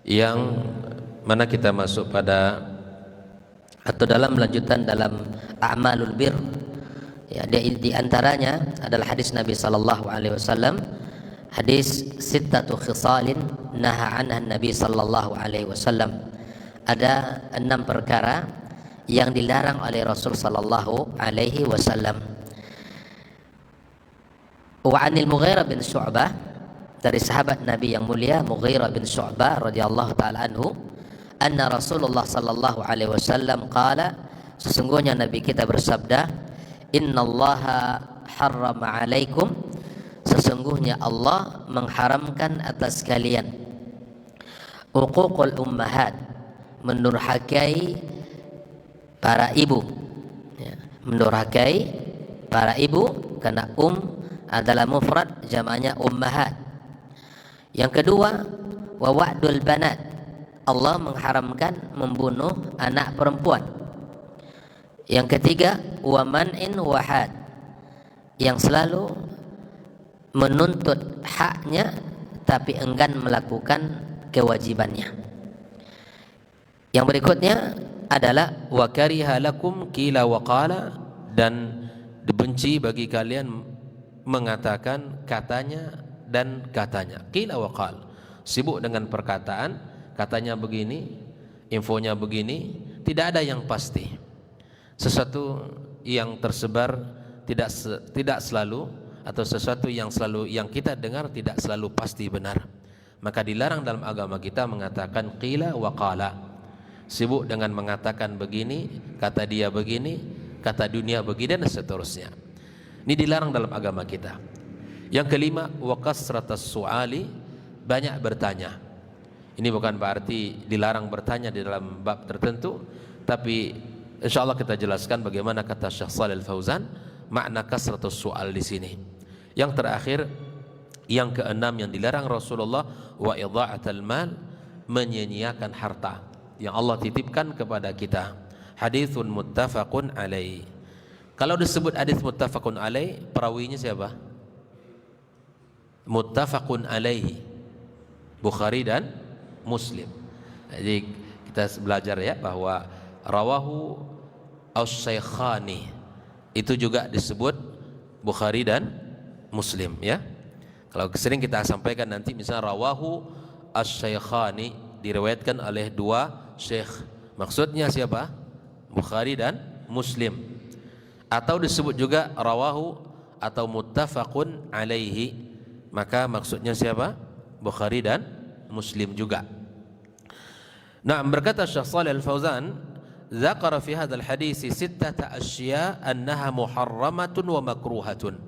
yang mana kita masuk pada atau dalam lanjutan dalam a'malul bir. Ya, di antaranya adalah hadis Nabi sallallahu alaihi wasallam, hadis sittatu khisalin naha anha Nabi sallallahu alaihi wasallam. Ada 6 perkara yang dilarang oleh Rasul sallallahu alaihi wasallam. Wa 'anil Mughirah bin Syu'bah, dari sahabat Nabi yang mulia Mughirah bin Syu'bah radhiyallahu taala anhu, anna Rasulullah sallallahu alaihi wasallam qala, sesungguhnya Nabi kita bersabda, innallaha harrama 'alaikum, sesungguhnya Allah mengharamkan atas kalian uququl ummahat, mendurhakai para ibu. Ya, mendurhakai para ibu karena adalah mufrad, jamaknya ummahat. Yang kedua, wa wa'dul banat, Allah mengharamkan membunuh anak perempuan. Yang ketiga, wa man'in wahad, yang selalu menuntut haknya tapi enggan melakukan kewajibannya. Yang berikutnya adalah wa kariha lakum qila wa qala, dan dibenci bagi kalian mengatakan katanya dan katanya. Qila wa qal, sibuk dengan perkataan, katanya begini, infonya begini, tidak ada yang pasti. Sesuatu yang tersebar tidak selalu, atau sesuatu yang kita dengar tidak selalu pasti benar. Maka dilarang dalam agama kita mengatakan qila wa qala, sibuk dengan mengatakan begini, kata dia begini, kata dunia begini, dan seterusnya. Ini dilarang dalam agama kita. Yang kelima, wa kasratas su'ali, banyak bertanya. Ini bukan berarti dilarang bertanya di dalam bab tertentu, tapi insyaallah kita jelaskan bagaimana kata Syekh Shalih Al-Fauzan makna kasratus su'al di sini. Yang terakhir, yang keenam yang dilarang Rasulullah, wa idha'atul mal, menyia-nyiakan harta yang Allah titipkan kepada kita. Haditsun muttafaqun alaih. Kalau disebut hadis muttafaqun alaih, perawinya siapa? Muttafaqun alaihi, Bukhari dan Muslim. Jadi kita belajar ya bahwa rawahu as-syaikkhani itu juga disebut Bukhari dan Muslim ya. Kalau sering kita sampaikan nanti misalnya rawahu as-syaikkhani diriwayatkan oleh 2 syekh, maksudnya siapa? Bukhari dan Muslim. Atau disebut juga rawahu atau muttafaqun alaihi, maka maksudnya siapa? Bukhari dan Muslim juga. Nah, berkata Syekh Shalih Al-Fauzan, dzakara fi hadzal hadits 6 asya' annaha muharramatun wa makruhatun.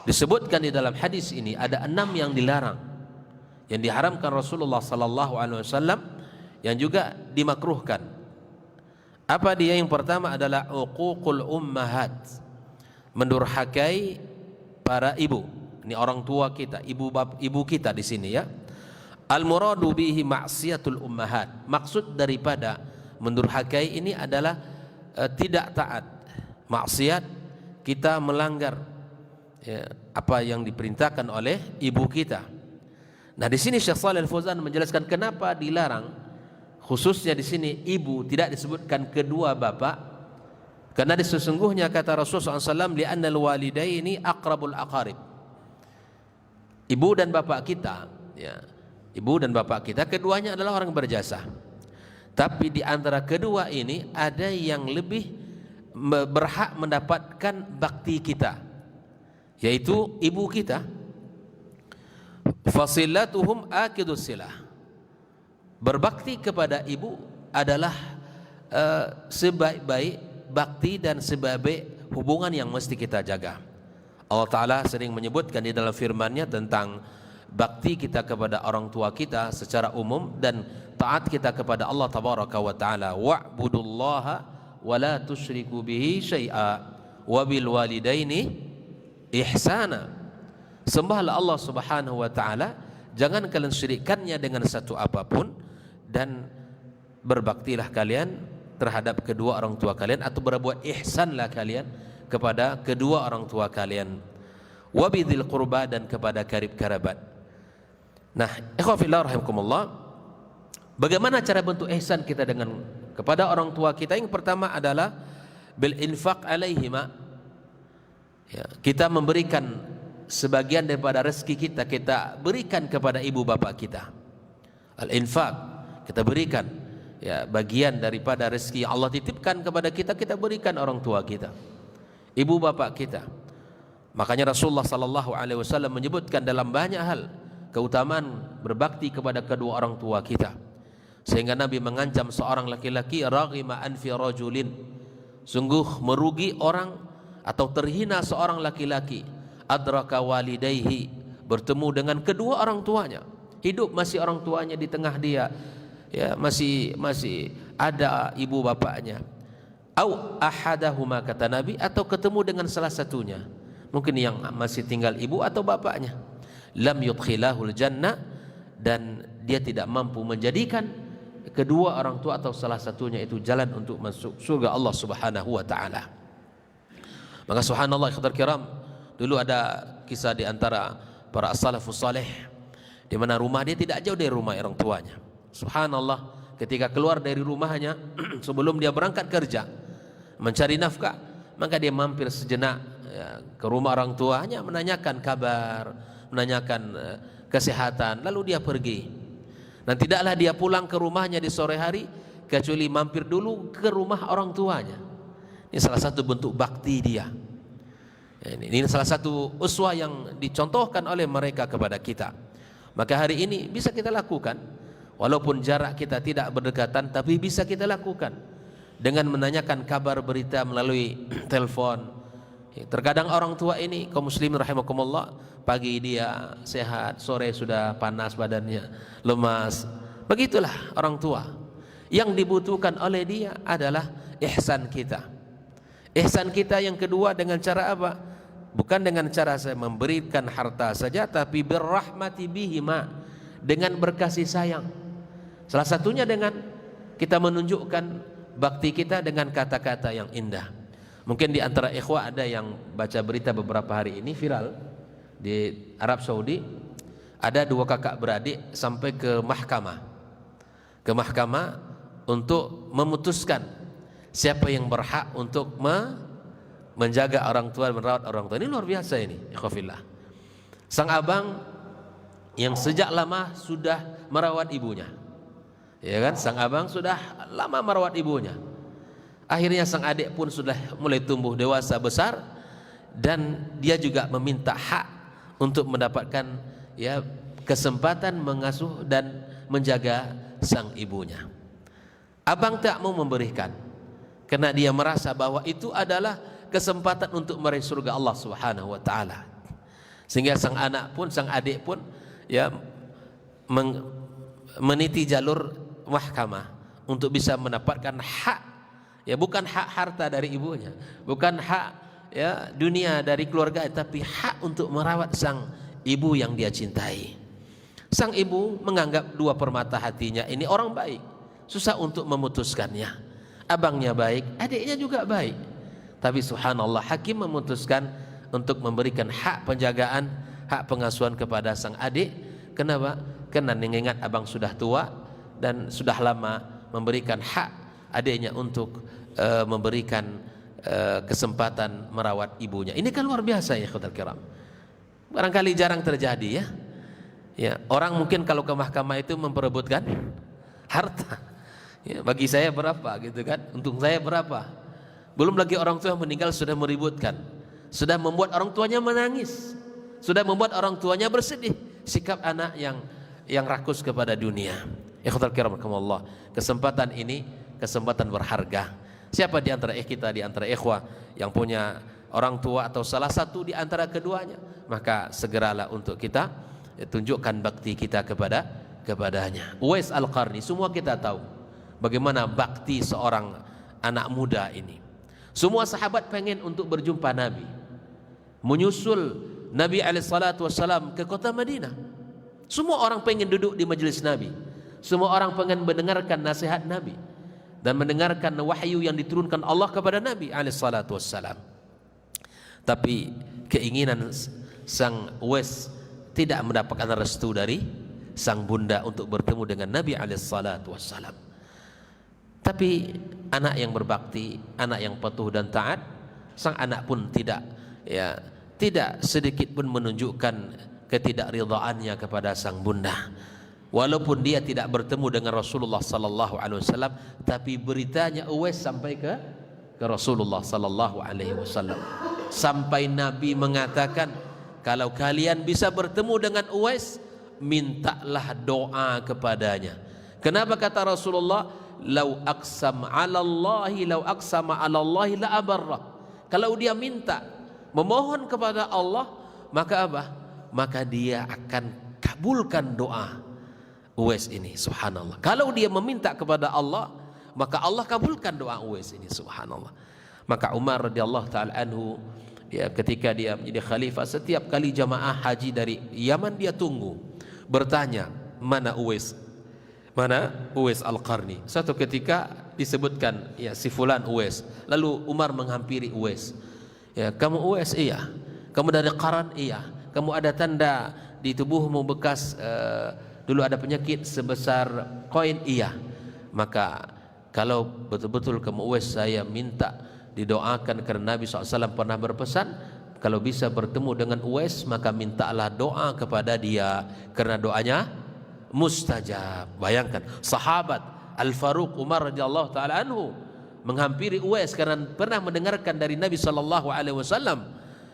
Disebutkan di dalam hadis ini ada 6 yang dilarang, yang diharamkan Rasulullah sallallahu alaihi wasallam, yang juga dimakruhkan. Apa dia? Yang pertama adalah uququl ummahat, mendurhakai para ibu. Ini orang tua kita, ibu kita di sini ya. Al muradu bihi ma'siyatul ummahat. Maksud daripada mendurhakai ini adalah tidak taat, maksiat, kita melanggar ya, apa yang diperintahkan oleh ibu kita. Nah, di sini Syekh Shalih Al-Fauzan menjelaskan kenapa dilarang. Khususnya di sini ibu, tidak disebutkan kedua bapak, karena sesungguhnya kata Rasulullah SAW, li'anna al-walidaini aqrabul aqarib. Ibu dan bapak kita, ya, ibu dan bapak kita keduanya adalah orang berjasa. Tapi di antara kedua ini ada yang lebih berhak mendapatkan bakti kita, yaitu ibu kita. Fasilatuhum akidus silah. Berbakti kepada ibu adalah sebaik-baik bakti dan sebaik-baik hubungan yang mesti kita jaga. Allah Ta'ala sering menyebutkan di dalam firman-Nya tentang bakti kita kepada orang tua kita secara umum dan taat kita kepada Allah Tabaraka wa Ta'ala. Wa'budullaha wa la tusyriku bihi syai'a wa bil walidaini ihsana. Sembahlah Allah Subhanahu wa Ta'ala, jangan kalian syirikkannya dengan satu apapun, dan berbaktilah kalian terhadap kedua orang tua kalian, atau berbuat ihsanlah kalian kepada kedua orang tua kalian. Wabidzil qurba, dan kepada karib kerabat. Nah, ikhwah fillah rahimakumullah, Bagaimana cara bentuk ihsan kita dengan kepada orang tua kita? Yang pertama adalah bil infaq alaihima. Ya, kita memberikan sebagian daripada rezeki kita, kita berikan kepada ibu bapak kita. Al infaq, kita berikan ya bagian daripada rezeki yang Allah titipkan kepada kita, kita berikan orang tua kita, ibu bapak kita. Makanya Rasulullah sallallahu alaihi wasallam menyebutkan dalam banyak hal keutamaan berbakti kepada kedua orang tua kita, sehingga Nabi mengancam seorang laki-laki, raghima anfi rajulin, sungguh merugi orang atau terhina seorang laki-laki, adraka walidayhi, bertemu dengan kedua orang tuanya, hidup masih orang tuanya di tengah dia, ya masih ada ibu bapaknya, au ahadahuma, kata Nabi, atau ketemu dengan salah satunya, mungkin yang masih tinggal ibu atau bapaknya, lam yudkhilahul jannah, dan dia tidak mampu menjadikan kedua orang tua atau salah satunya itu jalan untuk masuk surga Allah Subhanahu wa taala. Maka subhanallah ikhwatal kiram, dulu ada kisah di antara para as-salafus saleh di mana rumah dia tidak jauh dari rumah orang tuanya. Subhanallah, ketika keluar dari rumahnya sebelum dia berangkat kerja mencari nafkah, maka dia mampir sejenak ya, ke rumah orang tuanya, menanyakan kabar, menanyakan kesehatan, lalu dia pergi. Dan tidaklah dia pulang ke rumahnya di sore hari kecuali mampir dulu ke rumah orang tuanya. Ini salah satu bentuk bakti dia. Ini salah satu uswah yang dicontohkan oleh mereka kepada kita. Maka hari ini bisa kita lakukan, walaupun jarak kita tidak berdekatan, tapi bisa kita lakukan dengan menanyakan kabar berita melalui telepon. Terkadang orang tua ini, kaum muslimin rahimakumullah, pagi dia sehat, sore sudah panas badannya, lemas. Begitulah orang tua. Yang dibutuhkan oleh dia adalah ihsan kita. Ihsan kita yang kedua dengan cara apa? Bukan dengan cara saya memberikan harta saja, tapi birrahmati bihima, dengan berkasih sayang. Salah satunya dengan kita menunjukkan bakti kita dengan kata-kata yang indah. Mungkin di antara ikhwah ada yang baca berita beberapa hari ini viral di Arab Saudi, ada dua kakak beradik sampai ke mahkamah untuk memutuskan siapa yang berhak untuk menjaga orang tua, merawat orang tua. Ini luar biasa ini, ikhwafillah. Sang abang yang sejak lama sudah merawat ibunya, ya kan? Sang abang sudah lama merawat ibunya. Akhirnya sang adik pun sudah mulai tumbuh dewasa besar, dan dia juga meminta hak untuk mendapatkan ya kesempatan mengasuh dan menjaga sang ibunya. Abang tak mau memberikan, karena dia merasa bahwa itu adalah kesempatan untuk meraih surga Allah Subhanahu wa taala. Sehingga sang anak pun, sang adik pun ya meniti jalur mahkamah untuk bisa mendapatkan hak, ya bukan hak harta dari ibunya, bukan hak ya dunia dari keluarga, tapi hak untuk merawat sang ibu yang dia cintai. Sang ibu menganggap dua permata hatinya ini orang baik, susah untuk memutuskannya. Abangnya baik, adiknya juga baik, tapi subhanallah hakim memutuskan untuk memberikan hak penjagaan, hak pengasuhan kepada sang adik. Kenapa? Karena mengingat abang sudah tua dan sudah lama memberikan hak adiknya untuk memberikan kesempatan merawat ibunya. Ini kan luar biasa ya ikhwatal kiram. Barangkali jarang terjadi ya. Ya, orang mungkin kalau ke mahkamah itu memperebutkan harta. Ya, bagi saya berapa gitu kan, untung saya berapa. Belum lagi orang tua yang meninggal sudah meributkan, sudah membuat orang tuanya menangis, sudah membuat orang tuanya bersedih. Sikap anak yang rakus kepada dunia. Ikhwatal kiram rahimakumullah, kesempatan ini kesempatan berharga. Siapa di antara kita, di antara ikhwah yang punya orang tua atau salah satu di antara keduanya, maka segeralah untuk kita tunjukkan bakti kita kepadanya. Uwais Al-Qarni, semua kita tahu bagaimana bakti seorang anak muda ini. Semua sahabat pengen untuk berjumpa Nabi, menyusul Nabi SAW ke kota Madinah. Semua orang pengen duduk di majelis Nabi, semua orang pengen mendengarkan nasihat Nabi dan mendengarkan wahyu yang diturunkan Allah kepada Nabi SAW. Tapi keinginan sang Uwais tidak mendapatkan restu sang bunda untuk bertemu dengan Nabi alaihissalatu wassalam. Tapi anak yang berbakti, anak yang patuh dan taat, sang anak pun tidak sedikit pun menunjukkan ketidakridhaannya kepada sang bunda. Walaupun dia tidak bertemu dengan Rasulullah sallallahu alaihi wasallam, tapi beritanya Uwais sampai ke Rasulullah sallallahu alaihi wasallam. Sampai Nabi mengatakan, kalau kalian bisa bertemu dengan Uwais, mintalah doa kepadanya. Kenapa kata Rasulullah, lau aqsama 'ala Allahi la abarra. Kalau dia minta, memohon kepada Allah, maka apa? Maka dia akan kabulkan doa Uwais ini, subhanallah. Kalau dia meminta kepada Allah, maka Allah kabulkan doa Uwais ini, subhanallah. Maka Umar radhiyallahu taala anhu, ketika dia menjadi khalifah, setiap kali jamaah haji dari Yaman dia tunggu, bertanya, mana Uwais Al-Qarni. Suatu ketika disebutkan si fulan Uwais. Lalu Umar menghampiri Uwais. Kamu Uwais? Iya. Kamu dari Qaran? Iya. Kamu ada tanda di tubuhmu bekas dulu ada penyakit sebesar koin? Iya. Maka kalau betul-betul kamu Uwais, saya minta didoakan, karena Nabi SAW pernah berpesan, kalau bisa bertemu dengan Uwais maka mintalah doa kepada dia, karena doanya mustajab. Bayangkan sahabat Al-Faruq Umar radhiyallahu taala anhu menghampiri Uwais karena pernah mendengarkan dari Nabi SAW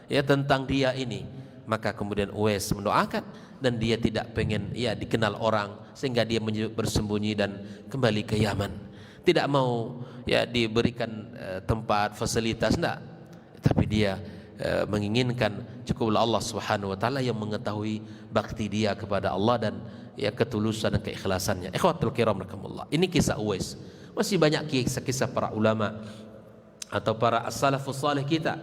tentang dia ini. Maka kemudian Uwais mendoakan, dan dia tidak pengen dikenal orang, sehingga dia bersembunyi dan kembali ke Yaman. Tidak mau diberikan tempat fasilitas, enggak, tapi dia menginginkan cukuplah Allah Subhanahu wa taala yang mengetahui bakti dia kepada Allah dan ketulusan dan keikhlasannya. Ikhwatul kiram rahimakumullah. Ini kisah Uwais. Masih banyak kisah-kisah para ulama atau para as-salafus salih kita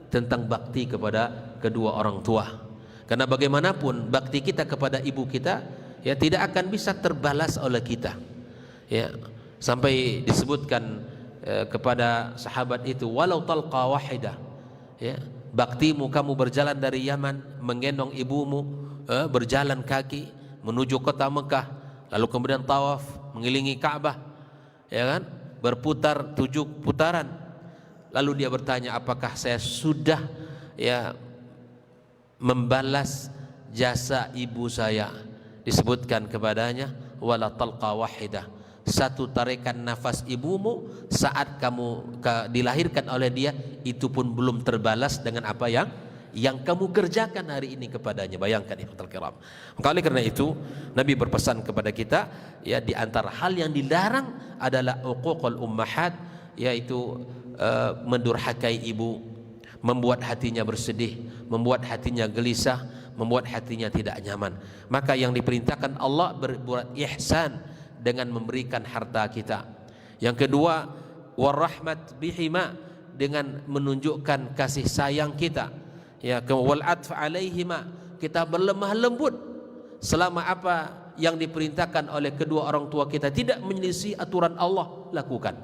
tentang bakti kepada kedua orang tua. Karena bagaimanapun bakti kita kepada ibu kita tidak akan bisa terbalas oleh kita. Sampai disebutkan kepada sahabat itu, walau talqa wahidah, baktimu kamu berjalan dari Yaman menggendong ibumu, berjalan kaki menuju kota Mekah, lalu kemudian tawaf mengelilingi Ka'bah, berputar 7 putaran. Lalu dia bertanya, apakah saya sudah membalas jasa ibu saya? Disebutkan kepadanya, wala talqa wahidah, satu tarikan nafas ibumu saat kamu dilahirkan oleh dia itu pun belum terbalas dengan apa yang kamu kerjakan hari ini kepadanya. Bayangkan ikhwatul kiram. Oleh karena itu Nabi berpesan kepada kita, di antara hal yang dilarang adalah uququl ummahat, yaitu mendurhakai ibu, membuat hatinya bersedih, membuat hatinya gelisah, membuat hatinya tidak nyaman. Maka yang diperintahkan Allah berbuat ihsan dengan memberikan harta kita. Yang kedua, warahmat bihima, dengan menunjukkan kasih sayang kita. Wal atf alaihima, kita berlemah lembut selama apa yang diperintahkan oleh kedua orang tua kita tidak menyelisih aturan Allah, lakukan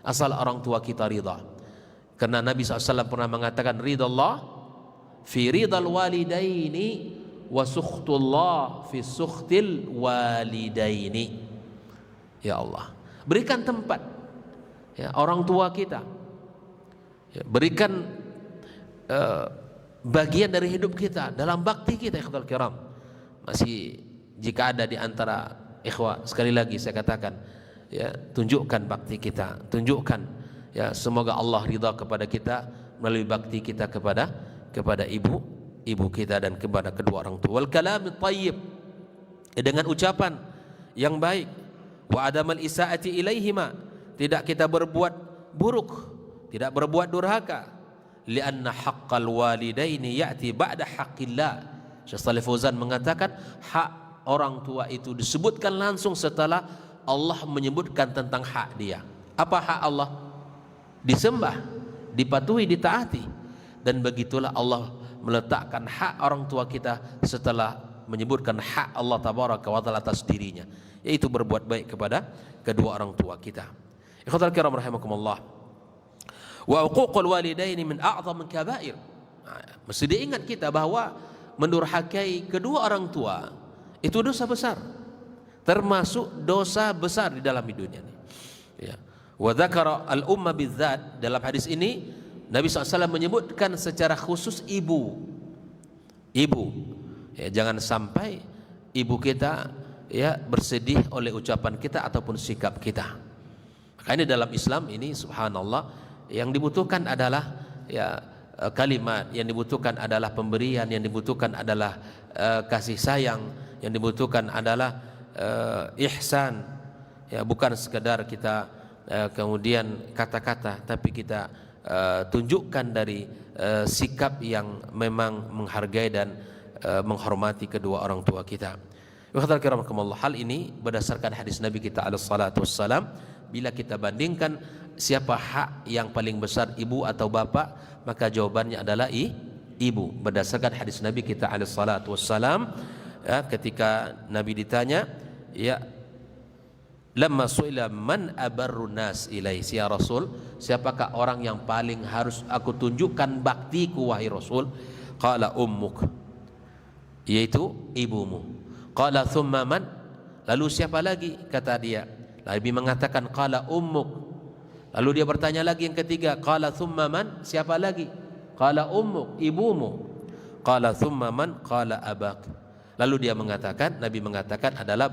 asal orang tua kita ridha. Karena Nabi SAW pernah mengatakan, ridallah fi ridal walidaini wa sukhtullah fi sukhtil walidaini. Ya Allah, berikan tempat orang tua kita, berikan bagian dari hidup kita dalam bakti kita. Ikhwatul kiram, masih jika ada di antara ikhwah, sekali lagi saya katakan, tunjukkan bakti kita, tunjukkan semoga Allah ridha kepada kita melalui bakti kita kepada ibu kita dan kepada kedua orang tua. Wal kalam thayyib, dengan ucapan yang baik. Wa adamal isaati ilaihima, tidak kita berbuat buruk, tidak berbuat durhaka. Lianna haqqal walidaini ya'ti ba'da haqqillah. Syekh Shalih Fauzan mengatakan, hak orang tua itu disebutkan langsung setelah Allah menyebutkan tentang hak dia. Apa hak Allah? Disembah, dipatuhi, ditaati. Dan begitulah Allah meletakkan hak orang tua kita setelah menyebutkan hak Allah tabaraka wa taala atas dirinya, yaitu berbuat baik kepada kedua orang tua kita. Ikhwatul kiram rahimakumullah. Wa uququl walidaini min a'zam kabair. Mesti diingat kita bahwa mendurhakai kedua orang tua Itu dosa besar, termasuk dosa besar di dalam dunia ini. Ya. Wa dzakara al-umma bidzat, dalam hadis ini Nabi SAW menyebutkan secara khusus ibu. Ya, jangan sampai ibu kita ya bersedih oleh ucapan kita ataupun sikap kita. Makanya dalam Islam ini subhanallah yang dibutuhkan adalah ya kalimat, yang dibutuhkan adalah pemberian, yang dibutuhkan adalah kasih sayang, yang dibutuhkan adalah ihsan. Ya, bukan sekedar kita kemudian kata-kata, tapi kita tunjukkan dari sikap yang memang menghargai dan menghormati kedua orang tua kita. Hal ini berdasarkan hadis Nabi kita alaihi salatu wassalam. Bila kita bandingkan siapa hak yang paling besar, ibu atau bapak, maka jawabannya adalah ibu. Berdasarkan hadis Nabi kita alaihi salatu wassalam, ya, ketika Nabi ditanya, ya, lamma su'ila man abarru nas ilaihi, ya Rasul, siapakah orang yang paling harus aku tunjukkan baktiku wahai Rasul? Qala ummuk, yaitu ibumu. Qala thumma man, lalu siapa lagi? Kata dia. Nabi mengatakan qala ummuk. Lalu dia bertanya lagi yang ketiga, qala thumma man, siapa lagi? Qala ummuk, ibumu. Qala thumma man, qala abak. Lalu dia mengatakan, Nabi mengatakan adalah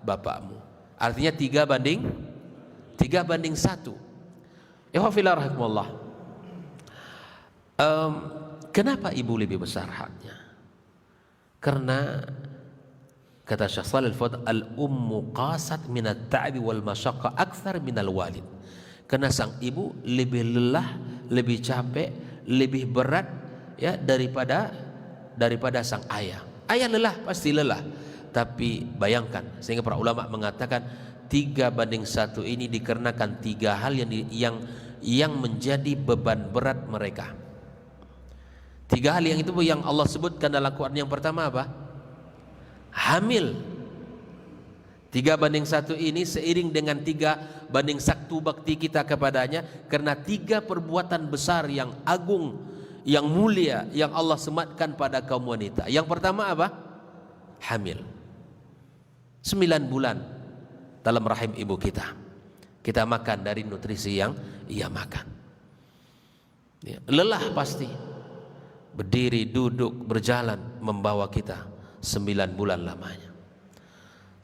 bapakmu. Artinya 3 banding 1. Ikhwafillah rahimakumullah. Kenapa ibu lebih besar haknya? Karena kata Syekh Shalih Al-Fauzan, al-ummu qasat min at-ta'bi wal mashaqqa akthar min al-walid. Karena sang ibu lebih lelah, lebih capek, lebih berat ya daripada sang ayah. Ayah lelah, pasti lelah. Tapi bayangkan, sehingga para ulama mengatakan 3:1 ini dikarenakan 3 hal yang menjadi beban berat mereka. 3 hal yang itu yang Allah sebutkan dalam Quran. Yang pertama apa? Hamil. 3:1 ini seiring dengan 3:1 bakti kita kepadanya, karena 3 perbuatan besar yang agung, yang mulia, yang Allah sematkan pada kaum wanita. Yang pertama apa? Hamil. 9 bulan dalam rahim ibu kita. Kita makan dari nutrisi yang ia makan. Ya, lelah pasti. Berdiri, duduk, berjalan membawa kita 9 bulan lamanya.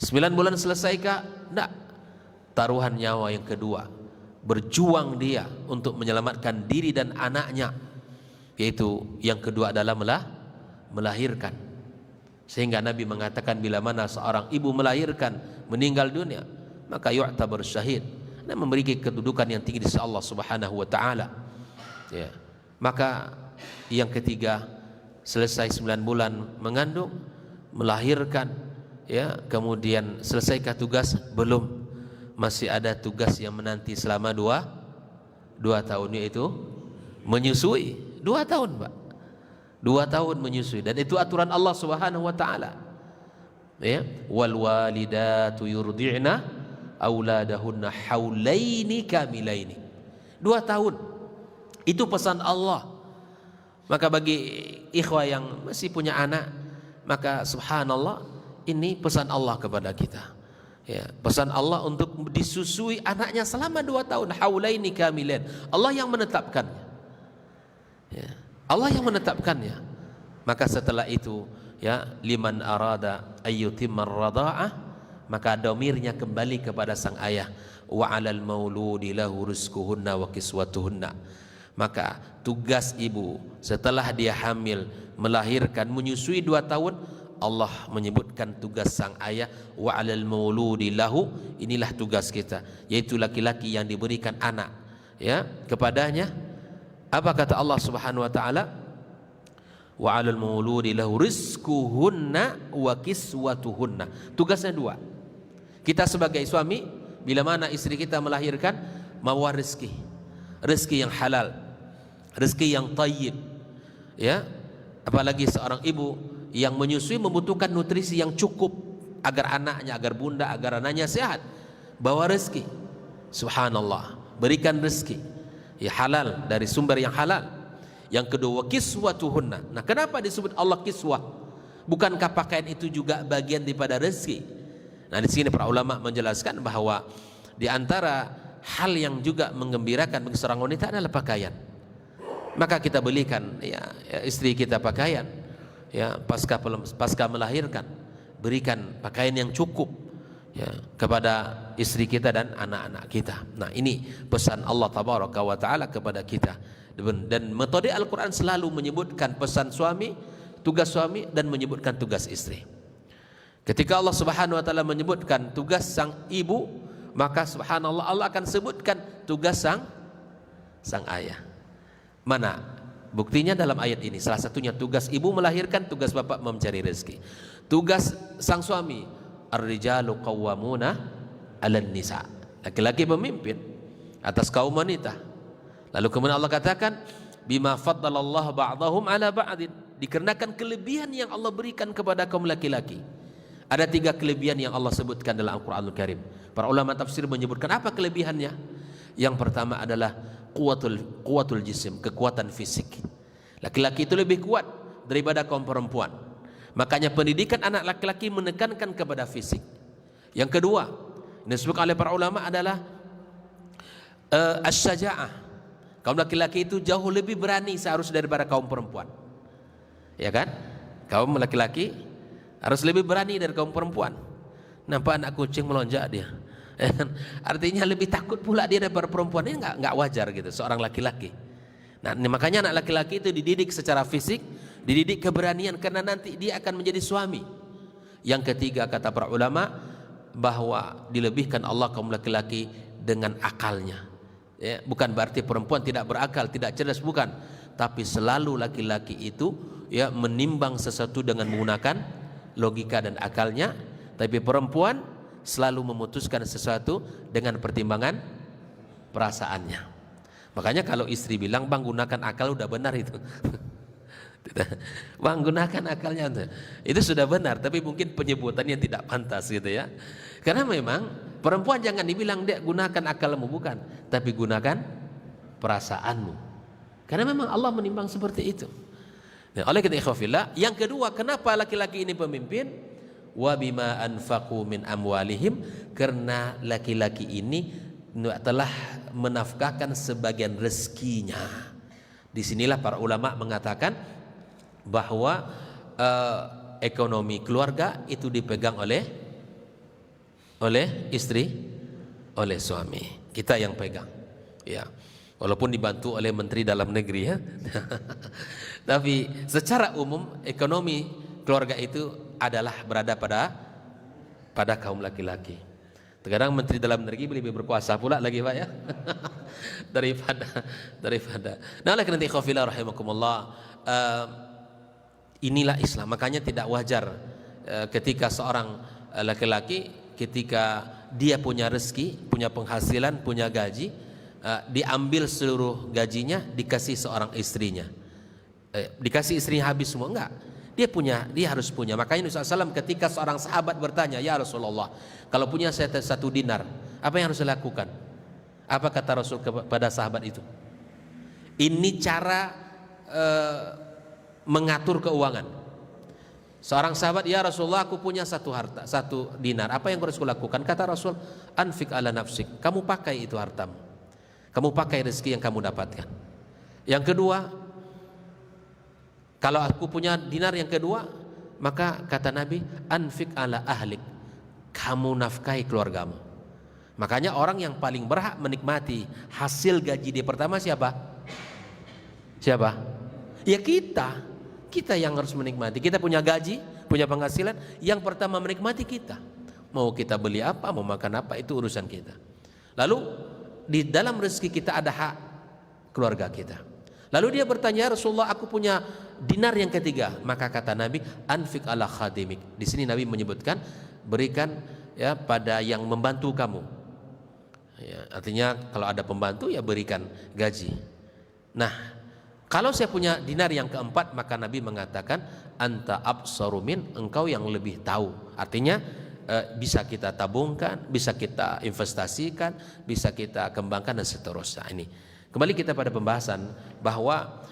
9 bulan selesaikah? Tidak. Taruhan nyawa yang kedua. Berjuang dia untuk menyelamatkan diri dan anaknya. Yaitu yang kedua adalah melahirkan. Sehingga Nabi mengatakan bila mana seorang ibu melahirkan, meninggal dunia, maka yu'tabar syahid, dan memiliki kedudukan yang tinggi di sisi Allah Subhanahu wa taala. Ya. Maka yang ketiga, selesai 9 bulan mengandung, melahirkan, ya, kemudian selesaikah tugas? Belum. Masih ada tugas yang menanti selama 2 tahun, yaitu menyusui. 2 tahun, Pak. 2 tahun menyusui, dan itu aturan Allah Subhanahu wa taala. Ya, wal walidatu yurdi'na auladahunna haulaini kamilaini. 2 tahun. Itu pesan Allah. Maka bagi ikhwah yang masih punya anak, maka subhanallah, ini pesan Allah kepada kita. Ya, pesan Allah untuk disusui anaknya selama 2 tahun, haulaini kamilain. Allah yang menetapkannya. Ya, Allah yang menetapkannya. Maka setelah itu, ya, liman arada ayyutimmar radha'ah, maka domirnya kembali kepada sang ayah. Wa 'alal mauludi lahu rizquhunna wa kiswatuhunna. Maka tugas ibu setelah dia hamil, melahirkan, menyusui 2 tahun, Allah menyebutkan tugas sang ayah, wa 'alal mauludi lahu, inilah tugas kita, yaitu laki-laki yang diberikan anak, ya, kepadanya. Apa kata Allah Subhanahu wa taala? Wa 'alal mauludi lahu rizquhunna wa kiswatuhunna. Tugasnya 2. Kita sebagai suami, bila mana istri kita melahirkan, mawa rezeki yang halal, rezeki yang thayyib, ya. Apalagi seorang ibu yang menyusui membutuhkan nutrisi yang cukup agar anaknya, agar bunda, agar anaknya sehat. Bawa rezeki, subhanallah, berikan rezeki ya halal, dari sumber yang halal. Yang kedua, kiswatuhunna. Nah, kenapa disebut Allah kiswah? Bukankah pakaian itu juga bagian daripada rezeki? Nah, di sini para ulama menjelaskan bahwa di antara hal yang juga menggembirakan bagi seorang wanita adalah pakaian. Maka kita belikan istri kita pakaian, pasca melahirkan, berikan pakaian yang cukup kepada istri kita dan anak-anak kita. Nah, ini pesan Allah Tabaraka wa Ta'ala kepada kita. Dan metode Al-Quran selalu menyebutkan pesan suami, tugas suami, dan menyebutkan tugas istri. Ketika Allah Subhanahu wa Ta'ala menyebutkan tugas sang ibu, maka subhanallah Allah akan sebutkan tugas sang ayah. Mana buktinya dalam ayat ini? Salah satunya tugas ibu melahirkan, tugas bapak mencari rezeki. Tugas sang suami, ar-rijalu qawwamuna 'alan nisa. Laki-laki pemimpin atas kaum wanita. Lalu kemudian Allah katakan, bima faddalallahu ba'dahum 'ala ba'din. Dikarenakan kelebihan yang Allah berikan kepada kaum laki-laki. Ada 3 kelebihan yang Allah sebutkan dalam Al-Quranul Karim. Para ulama tafsir menyebutkan apa kelebihannya. Yang pertama adalah kuatul jisim, kekuatan fisik. Laki-laki itu lebih kuat daripada kaum perempuan. Makanya pendidikan anak laki-laki menekankan kepada fisik. Yang kedua, ini disebutkan oleh para ulama adalah asy-syaja'ah. Kaum laki-laki itu jauh lebih berani seharusnya daripada kaum perempuan. Ya kan? Kaum laki-laki harus lebih berani dari kaum perempuan. Nampak anak kucing melonjak dia. Artinya lebih takut pula dia daripada perempuan. Ini enggak wajar gitu seorang laki-laki. Nah, makanya anak laki-laki itu dididik secara fisik, dididik keberanian karena nanti dia akan menjadi suami. Yang ketiga kata para ulama bahwa dilebihkan Allah kaum laki-laki dengan akalnya. Ya, bukan berarti perempuan tidak berakal, tidak cerdas, bukan. Tapi selalu laki-laki itu menimbang sesuatu dengan menggunakan logika dan akalnya, tapi perempuan selalu memutuskan sesuatu dengan pertimbangan perasaannya. Makanya kalau istri bilang, "Bang, gunakan akal," udah benar itu. Bang, gunakan akalnya, itu sudah benar, tapi mungkin penyebutannya tidak pantas gitu ya. Karena memang perempuan jangan dibilang dia gunakan akalmu, bukan, tapi gunakan perasaanmu. Karena memang Allah menimbang seperti itu. Nah, oleh kita ikhwafillah, yang kedua, kenapa laki-laki ini pemimpin? Wa bima anfaqu min amwalihim, karena laki-laki ini telah menafkahkan sebagian rezekinya. Disinilah para ulama mengatakan bahwa ekonomi keluarga itu dipegang oleh istri, oleh suami. Kita yang pegang, ya. Walaupun dibantu oleh Menteri Dalam Negeri ya. Tapi secara umum ekonomi keluarga itu adalah berada pada kaum laki-laki. Terkadang Menteri Dalam Negeri lebih berkuasa pula lagi Pak ya. daripada. Nah, oleh karena itu ikhwafillah rahimakumullah, inilah Islam. Makanya tidak wajar ketika seorang laki-laki ketika dia punya rezeki, punya penghasilan, punya gaji, diambil seluruh gajinya dikasih seorang istrinya, dikasih istrinya habis semua. Enggak, dia harus punya. Makanya Nabi SAW ketika seorang sahabat bertanya, "Ya Rasulullah, kalau punya saya 1 dinar, apa yang harus saya lakukan?" Apa kata Rasul kepada sahabat itu? Ini cara mengatur keuangan. Seorang sahabat, "Ya Rasulullah, aku punya 1 dinar, apa yang harus kulakukan?" Kata Rasul, "Anfik ala nafsik." Kamu pakai itu hartamu, kamu pakai rezeki yang kamu dapatkan. Yang kedua, kalau aku punya dinar yang kedua, maka kata Nabi, "Anfik ala ahlik." Kamu nafkahi keluargamu. Makanya orang yang paling berhak menikmati hasil gaji dia pertama siapa? Ya kita yang harus menikmati. Kita punya gaji, punya penghasilan, yang pertama menikmati kita. Mau kita beli apa, mau makan apa, itu urusan kita. Lalu di dalam rezeki kita ada hak keluarga kita. Lalu dia bertanya, "Ya Rasulullah, aku punya dinar yang ketiga." Maka kata Nabi, "Anfik ala khadimik." Di sini Nabi menyebutkan berikan ya pada yang membantu kamu. Ya, artinya kalau ada pembantu ya berikan gaji. Nah, kalau saya punya dinar yang keempat, maka Nabi mengatakan, "Anta absaru min," engkau yang lebih tahu. Artinya bisa kita tabungkan, bisa kita investasikan, bisa kita kembangkan dan seterusnya. Ini kembali kita pada pembahasan bahwa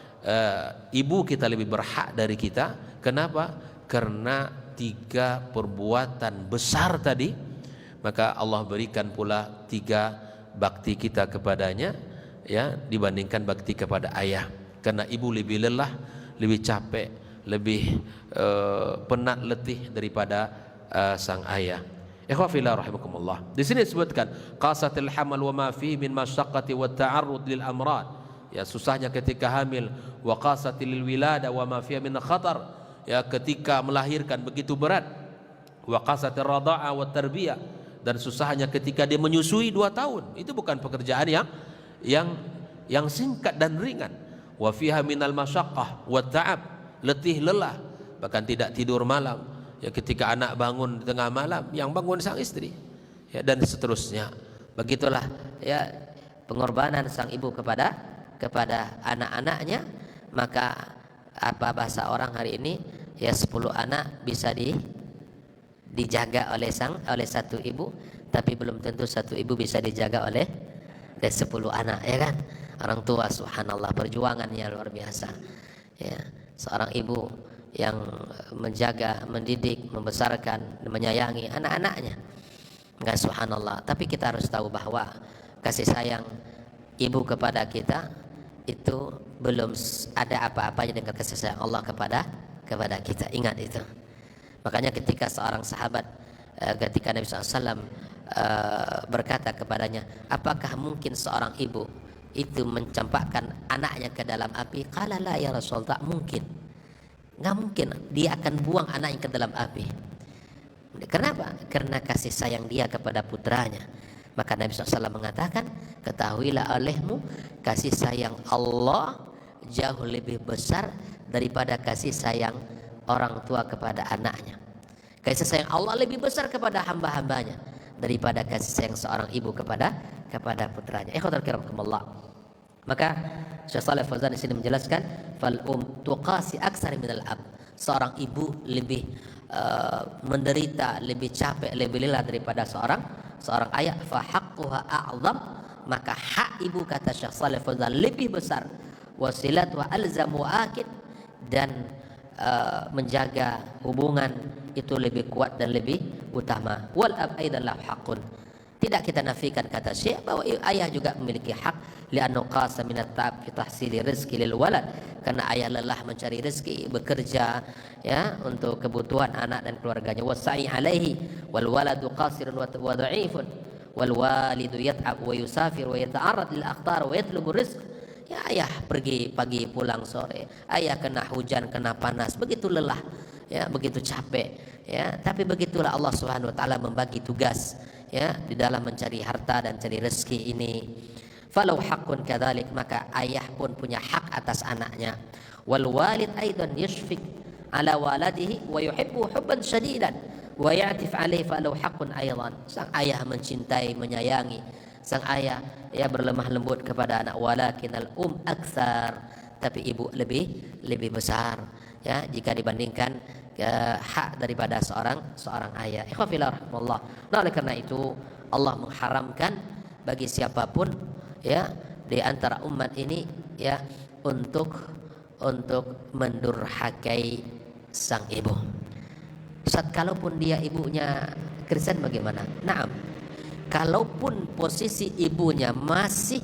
ibu kita lebih berhak dari kita. Kenapa? karena 3 perbuatan besar tadi, maka Allah berikan pula 3 bakti kita kepadanya, ya, dibandingkan bakti kepada ayah. Karena ibu lebih lelah, lebih capek, lebih penat, letih daripada sang ayah. Ikhwafillah rahimakumullah. Di sini disebutkan qasatil hamal wa ma fihi min masyaqqati wa ta'arrud lil amrad. Ya, susahnya ketika hamil, wa qasatil wilada wa ma fiha min khatar. Ya, ketika melahirkan begitu berat. Wa qasatir radha'a wa tarbiyah, dan susahnya ketika dia menyusui 2 tahun. Itu bukan pekerjaan yang singkat dan ringan. Wa fiha minal masyaqqah wa ta'ab, letih lelah, bahkan tidak tidur malam. Ya, ketika anak bangun di tengah malam, yang bangun sang istri, ya, dan seterusnya. Begitulah, ya, pengorbanan sang ibu kepada anak-anaknya. Maka apa bahasa orang hari ini, ya, 10 anak bisa dijaga oleh satu ibu, tapi belum tentu satu ibu bisa dijaga oleh 10 anak, ya kan? Orang tua, subhanallah, perjuangannya luar biasa. Ya, seorang ibu yang menjaga, mendidik, membesarkan, menyayangi anak-anaknya, enggak, subhanallah. Tapi kita harus tahu bahwa kasih sayang ibu kepada kita itu belum ada apa-apanya dengan kasih sayang Allah kepada kita. Ingat itu. Makanya ketika seorang sahabat, ketika Nabi SAW berkata kepadanya, apakah mungkin seorang ibu itu mencampakkan anaknya ke dalam api? Qala la ya Rasul, tak mungkin. Nggak mungkin dia akan buang anaknya ke dalam api. Kenapa? Karena kasih sayang dia kepada putranya. Maka Nabi SAW mengatakan, ketahuilah olehmu, kasih sayang Allah jauh lebih besar daripada kasih sayang orang tua kepada anaknya. Kasih sayang Allah lebih besar kepada hamba-hambanya daripada kasih sayang seorang ibu kepada putranya. Ikhwatal kiram. Maka Syekh Shalih Fauzan di sini menjelaskan, fal tuqasi aksar minal ab. Seorang ibu lebih menderita, lebih capek, lebih lelah daripada seorang ayah. Fa haqquha a'zam, maka hak ibu, kata Syekh Shalih Fauzan, lebih besar. Wasilat wa alzam wa akid, dan menjaga hubungan itu lebih kuat dan lebih utama. Wal ab aidan lahu haqqun. Tidak kita nafikan, kata Syekh, bahwa ayah juga memiliki hak. Li'annahu qasa min at-ta'ab fi tahsili rizqi lil walad, karena ayah lelah mencari rezeki, bekerja, ya, untuk kebutuhan anak dan keluarganya. Wasa'i alaihi wal waladu qasirun wa dha'ifun wal walidu yat'ab wa yusafir wa yata'arrad lil akhtar wa yatlubu rizq. Ya, ayah pergi pagi pulang sore, ayah kena hujan, kena panas, begitu lelah, ya, begitu capek, ya, tapi begitulah Allah Subhanahu wa taala membagi tugas, ya, di dalam mencari harta dan cari rezeki ini. Falau haqqun kadzalik, maka ayah pun punya hak atas anaknya. Wal walid aidan yashfiq ala waladihi wa yuhibbu hubban shadidan wa ya'tif alaihi falau haqqun aidan. Sang ayah mencintai, menyayangi, sang ayah, ya, berlemah lembut kepada anak. Walakinal aktsar, tapi ibu lebih besar, ya, jika dibandingkan hak daripada seorang ayah. Ikhwafillah rahmatullah. Nah, oleh karena itu Allah mengharamkan bagi siapapun, ya, di antara umat ini, ya, untuk mendurhakai sang ibu. Ustaz, kalaupun dia ibunya Kristen bagaimana? Naam. Kalaupun posisi ibunya masih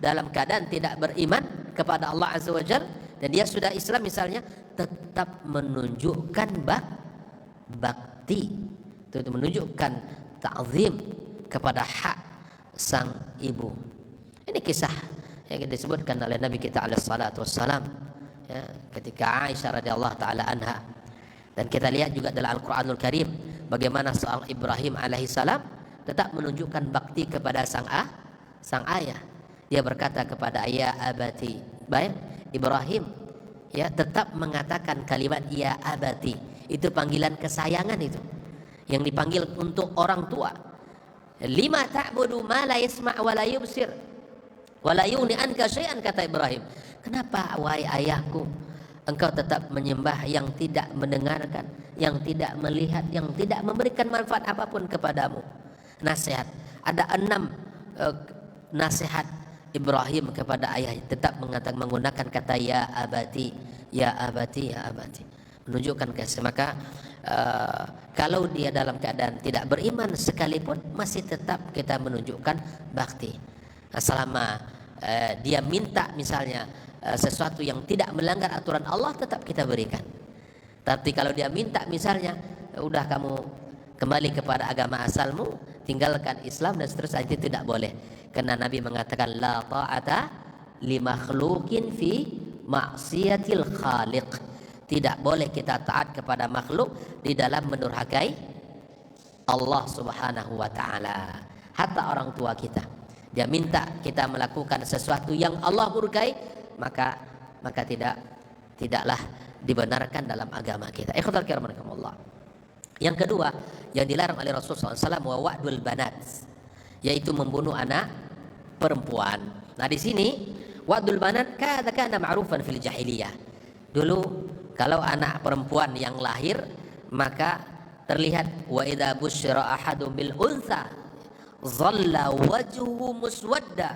dalam keadaan tidak beriman kepada Allah Azza wa Jalla dan dia sudah Islam misalnya, tetap menunjukkan bakti, itu menunjukkan ta'zim kepada hak sang ibu. Ini kisah yang disebutkan oleh Nabi kita alaihi salatu wassalam, ya, ketika Aisyah radhiyallahu taala anha. Dan kita lihat juga dalam Al-Qur'anul Karim bagaimana seorang Ibrahim alaihi salam tetap menunjukkan bakti kepada sang ayah. Dia berkata kepada ya abati, baik Ibrahim, ya, tetap mengatakan kalimat ya abati. Itu panggilan kesayangan itu yang dipanggil untuk orang tua. Lima ta'budu ma la yasma' wa la yubsir wa la yughni anka syai'an, kata Ibrahim. Kenapa wahai ayahku engkau tetap menyembah yang tidak mendengarkan, yang tidak melihat, yang tidak memberikan manfaat apapun kepadamu? Nasihat, ada 6 nasihat Ibrahim kepada ayah, tetap menggunakan kata ya abati, ya abati, ya abati. menunjukkan kasih. Maka kalau dia dalam keadaan tidak beriman sekalipun, masih tetap kita menunjukkan bakti. Selama dia minta misalnya sesuatu yang tidak melanggar aturan Allah, tetap kita berikan. Tapi kalau dia minta misalnya, udah kamu kembali kepada agama asalmu, tinggalkan Islam dan seterusnya, itu tidak boleh. Karena Nabi mengatakan la ta'ata li makhluqin fi ma'siyatil khaliq. Tidak boleh kita taat kepada makhluk di dalam mendurhakai Allah Subhanahu wa taala. Hatta orang tua kita, dia minta kita melakukan sesuatu yang Allah murkai, maka tidaklah dibenarkan dalam agama kita. Ikhwatal kiram rahimakumullah. Yang kedua yang dilarang oleh Rasulullah SAW, wa wa'dul banat, yaitu membunuh anak perempuan. Nah di sini wa'dul banat kana ma'rufan fil jahiliyah. Dulu kalau anak perempuan yang lahir, maka terlihat wa idza busyira ahadun bil untha dhalla wajhuhu muswadda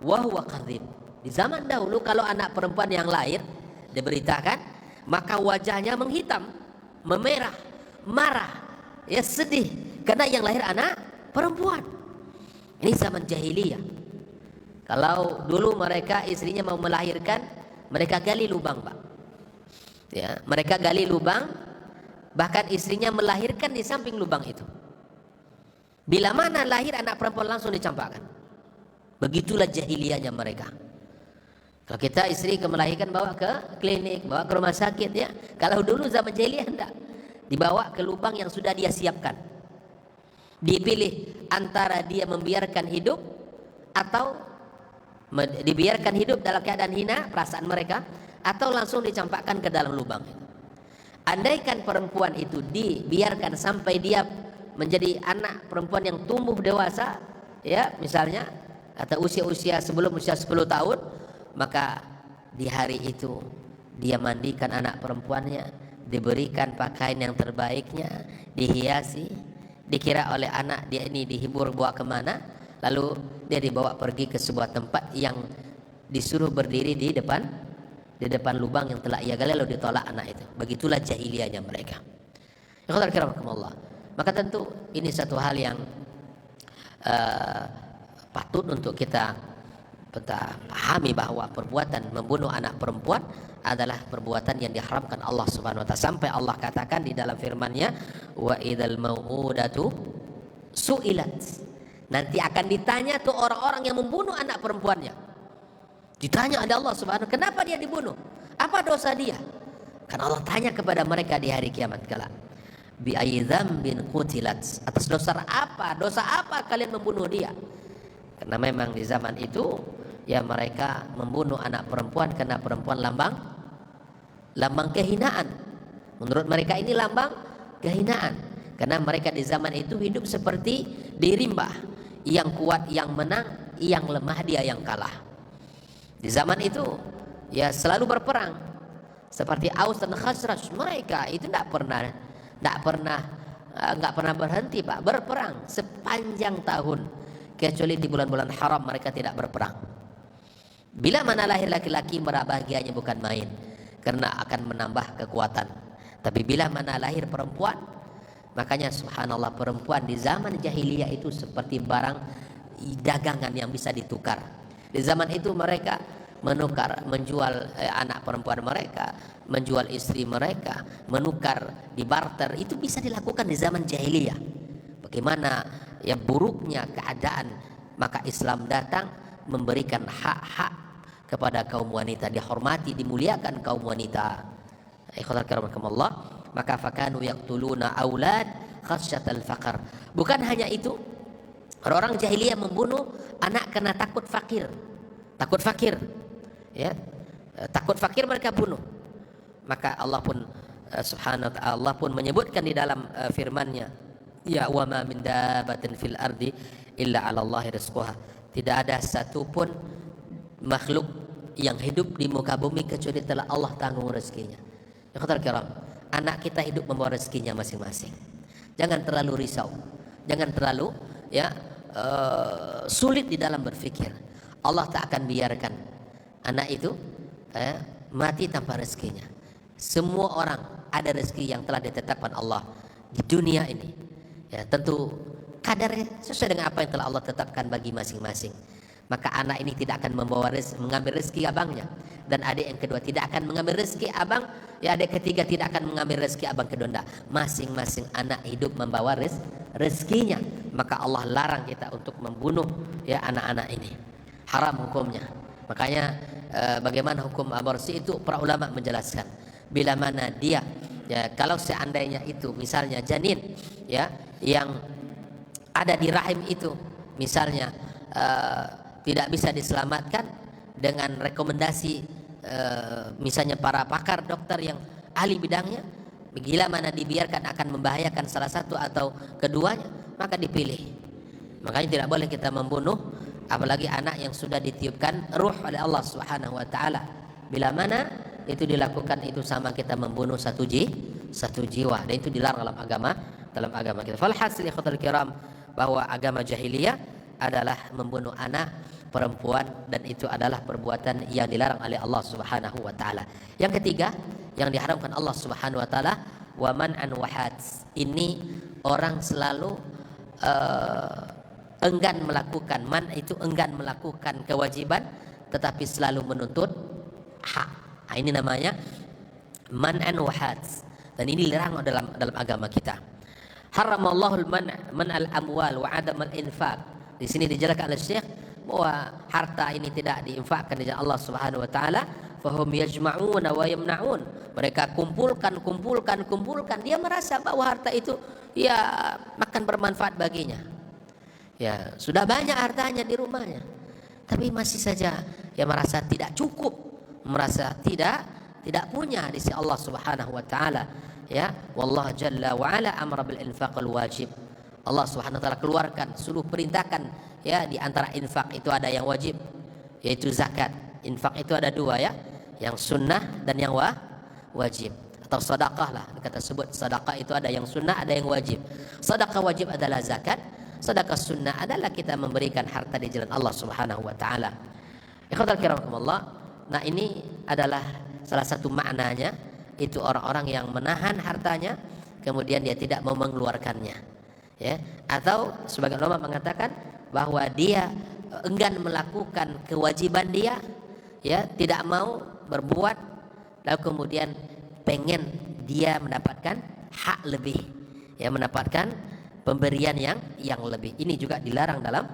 wa huwa kadhib. Di zaman dahulu kalau anak perempuan yang lahir diberitakan, maka wajahnya menghitam, memerah, marah, ya sedih karena yang lahir anak perempuan. Ini zaman jahiliyah. Kalau dulu mereka istrinya mau melahirkan, mereka gali lubang, Pak. Ya, mereka gali lubang, bahkan istrinya melahirkan di samping lubang itu. Bila mana lahir anak perempuan langsung dicampakkan. Begitulah jahiliyahnya mereka. Kalau kita istri melahirkan, bawa ke klinik, bawa ke rumah sakit, ya. Kalau dulu zaman jahiliyah enggak, dibawa ke lubang yang sudah dia siapkan. Dipilih antara dia membiarkan hidup atau dibiarkan hidup dalam keadaan hina perasaan mereka, atau langsung dicampakkan ke dalam lubang. Andaikan perempuan itu dibiarkan sampai dia menjadi anak perempuan yang tumbuh dewasa, ya misalnya, atau usia sebelum usia 10 tahun, maka di hari itu dia mandikan anak perempuannya, diberikan pakaian yang terbaiknya, dihiasi, dikira oleh anak dia ini dihibur bawa kemana, lalu dia dibawa pergi ke sebuah tempat yang disuruh berdiri di depan lubang yang telah ia gali, lalu ditolak anak itu. Begitulah jahiliyahnya mereka. Maka tentu ini satu hal yang patut untuk kita pahami, bahwa perbuatan membunuh anak perempuan adalah perbuatan yang diharamkan Allah Subhanahu wa taala. Sampai Allah katakan di dalam firman-Nya, wa idzal mau'udatu su'ilat. Nanti akan ditanya tuh orang-orang yang membunuh anak perempuannya. Ditanya ada Allah Subhanahu, kenapa dia dibunuh? Apa dosa dia? Kan Allah tanya kepada mereka di hari kiamat kala. Bi ayyi dzambin qutilat. Atas dosa apa kalian membunuh dia? Karena memang di zaman itu ya mereka membunuh anak perempuan karena perempuan lambang kehinaan. Menurut mereka ini lambang kehinaan. Karena mereka di zaman itu hidup seperti di rimba, yang kuat yang menang, yang lemah dia yang kalah. Di zaman itu ya selalu berperang, seperti Aus dan Khazraj. Mereka itu nggak pernah berhenti, Pak, berperang sepanjang tahun, kecuali di bulan-bulan haram mereka tidak berperang. Bila mana lahir laki-laki, bahagianya bukan main, karena akan menambah kekuatan. Tapi bila mana lahir perempuan, makanya subhanallah, perempuan di zaman jahiliyah itu seperti barang dagangan yang bisa ditukar. Di zaman itu mereka menjual anak perempuan mereka, menjual istri mereka, menukar, dibarter. Itu bisa dilakukan di zaman jahiliyah. Bagaimana ya buruknya keadaan, maka Islam datang memberikan hak-hak kepada kaum wanita, dihormati, dimuliakan kaum wanita. Ikhwatal kiram rahimakumullah. Maka fakanu yaqtuluna aulad khasyatal faqr. Bukan hanya itu, orang-orang jahiliyah membunuh anak karena takut fakir, ya, takut fakir mereka bunuh. Maka Allah pun subhanahu wa ta'ala, Allah pun menyebutkan di dalam firman-Nya, ya wa ma min dabbatin fil ardi illa 'ala Allahi rizquha. Tidak ada satupun makhluk yang hidup di muka bumi kecuali telah Allah tanggung rezekinya. Ikhwatal kiram, anak kita hidup membawa rezekinya masing-masing. Jangan terlalu risau, jangan terlalu sulit di dalam berpikir. Allah tak akan biarkan anak itu mati tanpa rezekinya. Semua orang ada rezeki yang telah ditetapkan Allah di dunia ini. Ya, tentu kadarnya sesuai dengan apa yang telah Allah tetapkan bagi masing-masing. Maka anak ini tidak akan mengambil rezeki abangnya, dan adik yang kedua tidak akan mengambil rezeki abang, ya adik ketiga tidak akan mengambil rezeki abang kedua. Masing-masing anak hidup membawa rezekinya. Maka Allah larang kita untuk membunuh ya anak-anak ini. Haram hukumnya. Makanya bagaimana hukum aborsi itu para ulama menjelaskan. Bila mana dia ya, kalau seandainya itu misalnya janin ya yang ada di rahim itu misalnya tidak bisa diselamatkan dengan rekomendasi misalnya para pakar dokter yang ahli bidangnya, bila mana dibiarkan akan membahayakan salah satu atau keduanya, maka dipilih. Makanya tidak boleh kita membunuh apalagi anak yang sudah ditiupkan ruh oleh Allah Subhanahu wa taala. Bila mana itu dilakukan itu sama kita membunuh satu jiwa, dan itu dilarang dalam agama kita. Falhasil ikhwatul kiram, bahwa agama jahiliyah adalah membunuh anak perempuan, dan itu adalah perbuatan yang dilarang oleh Allah Subhanahu wa taala. Yang ketiga yang diharamkan Allah Subhanahu wa taala, wa man'an wa hads. Ini orang selalu enggan melakukan, man itu enggan melakukan kewajiban tetapi selalu menuntut hak. Nah, ini namanya man'an wa hads, dan ini dilarang dalam agama kita. Haramallahu man al-amwal wa adam al-infaq. Di sini dijelaskan oleh Syekh bahwa harta ini tidak diinfakkan di jalan Allah Subhanahu wa taala. Fahum yajma'una wa yamna'un. Mereka kumpulkan. Dia merasa bahwa harta itu ya akan bermanfaat baginya. Ya, sudah banyak hartanya di rumahnya, tapi masih saja ya merasa tidak cukup, merasa tidak punya di sisi Allah Subhanahu wa taala. Ya, wallahu jalla wa ala amra bil infaqil wajib. Allah Subhanahu wa taala keluarkan, suruh perintahkan ya, di antara infak itu ada yang wajib yaitu zakat. Infak itu ada dua ya, yang sunnah dan yang wajib, atau sedekah lah kita sebut. Sedekah itu ada yang sunnah, ada yang wajib. Sedekah wajib adalah zakat, sedekah sunnah adalah kita memberikan harta di jalan Allah Subhanahu wa taala. Ikhwatal kiramkumullah. Nah, ini adalah salah satu maknanya, itu orang-orang yang menahan hartanya kemudian dia tidak mau mengeluarkannya. Ya, atau sebagian ulama mengatakan bahwa dia enggan melakukan kewajiban dia, ya, tidak mau berbuat, lalu kemudian pengen dia mendapatkan hak lebih, ya, mendapatkan pemberian yang lebih. Ini juga dilarang dalam